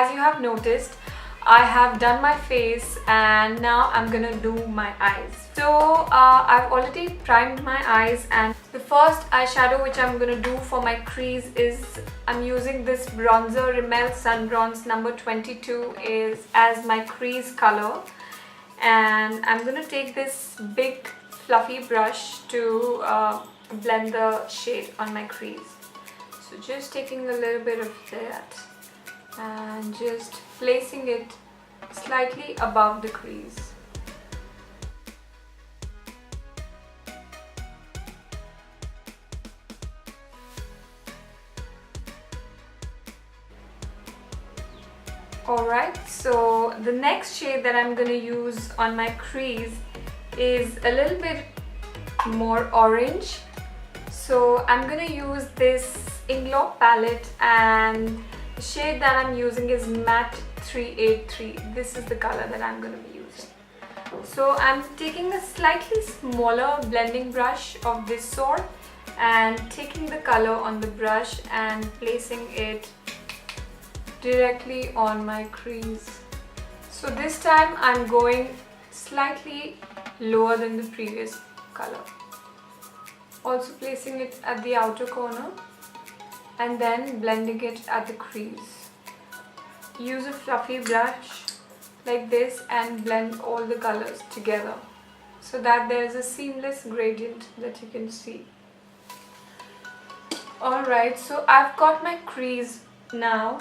as you have noticed, I have done my face and now I'm gonna do my eyes. So I've already primed my eyes, and the first eyeshadow which I'm gonna do for my crease is I'm using this bronzer, Rimmel Sun Bronze number 22 is as my crease color, and I'm gonna take this big fluffy brush to blend the shade on my crease. So just taking a little bit of that and just placing it slightly above the crease. Alright, so the next shade that I'm going to use on my crease is a little bit more orange. So I'm going to use this Inglot palette, and the shade that I'm using is Matte 383. This is the color that I'm going to be using. So I'm taking a slightly smaller blending brush of this sort and taking the color on the brush and placing it directly on my crease. So this time I'm going slightly lower than the previous color. Also placing it at the outer corner and then blending it at the crease. Use a fluffy brush like this and blend all the colors together so that there is a seamless gradient that you can see. Alright, so I've got my crease now,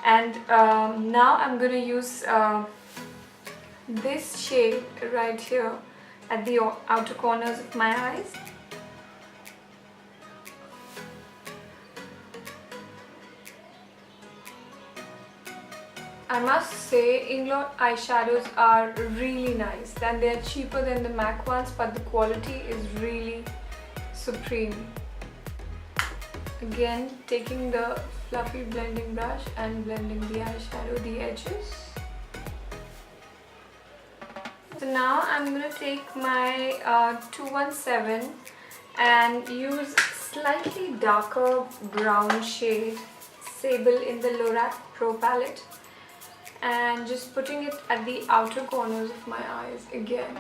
and now I'm going to use this shade right here at the outer corners of my eyes. I must say, Inglot eyeshadows are really nice, and they are cheaper than the MAC ones, but the quality is really supreme. Again, taking the fluffy blending brush and blending the eyeshadow, the edges. So now I'm going to take my 217 and use slightly darker brown shade, Sable in the Lorac Pro palette, and just putting it at the outer corners of my eyes again.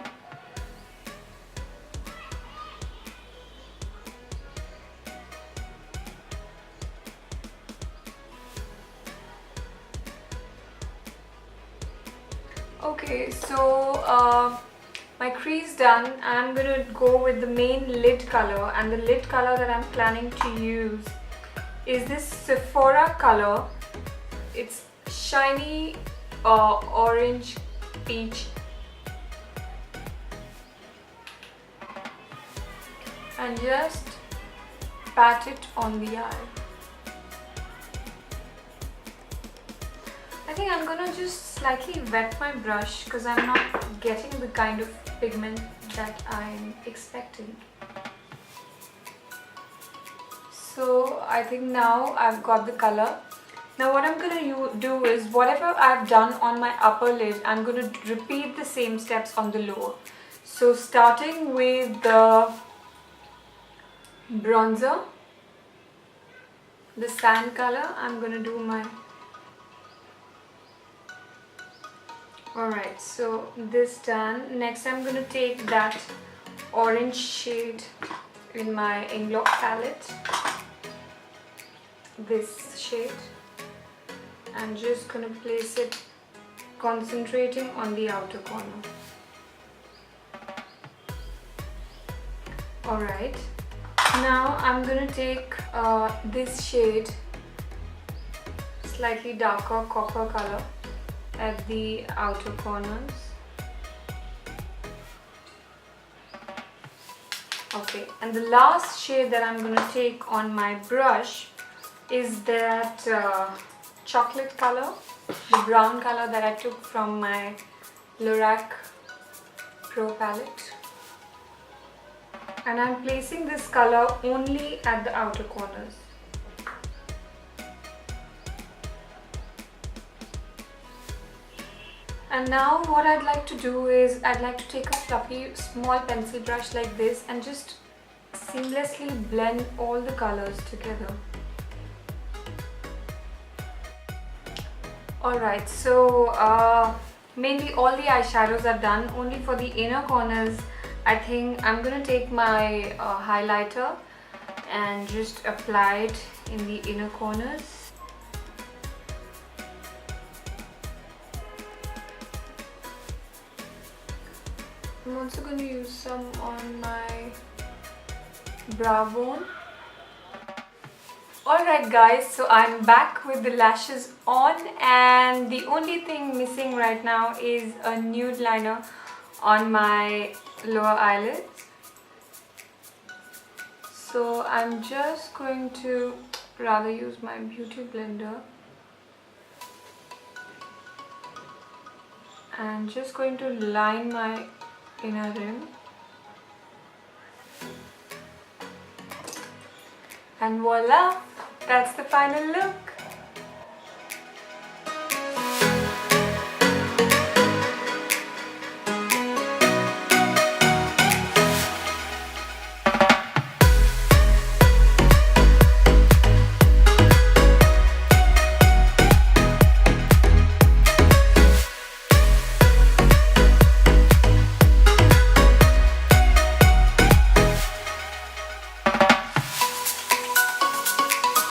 Okay, so my crease done. I'm gonna go with the main lid color, and the lid color that I'm planning to use is this Sephora color. It's shiny orange peach, and just pat it on the eye. I think I'm gonna just slightly wet my brush because I'm not getting the kind of pigment that I'm expecting. So I think now I've got the color. Now what I'm going to do is, whatever I've done on my upper lid, I'm going to repeat the same steps on the lower. So starting with the bronzer, the sand color, I'm going to do my... Alright, so this done. Next I'm going to take that orange shade in my Inglot palette, this shade. I'm just going to place it, concentrating on the outer corner. Alright, now I'm going to take this shade, slightly darker copper color, at the outer corners. Okay, and the last shade that I'm going to take on my brush is that chocolate color, the brown color that I took from my Lorac Pro palette, and I'm placing this color only at the outer corners. And now what I'd like to do is, I'd like to take a fluffy small pencil brush like this and just seamlessly blend all the colors together. Alright, so mainly all the eyeshadows are done. Only for the inner corners, I think I'm gonna take my highlighter and just apply it in the inner corners. I'm also going to use some on my brow bone. Alright guys, so I'm back with the lashes on, and the only thing missing right now is a nude liner on my lower eyelids. So I'm just going to rather use my beauty blender and just going to line my inner rim. And voila! That's the final look.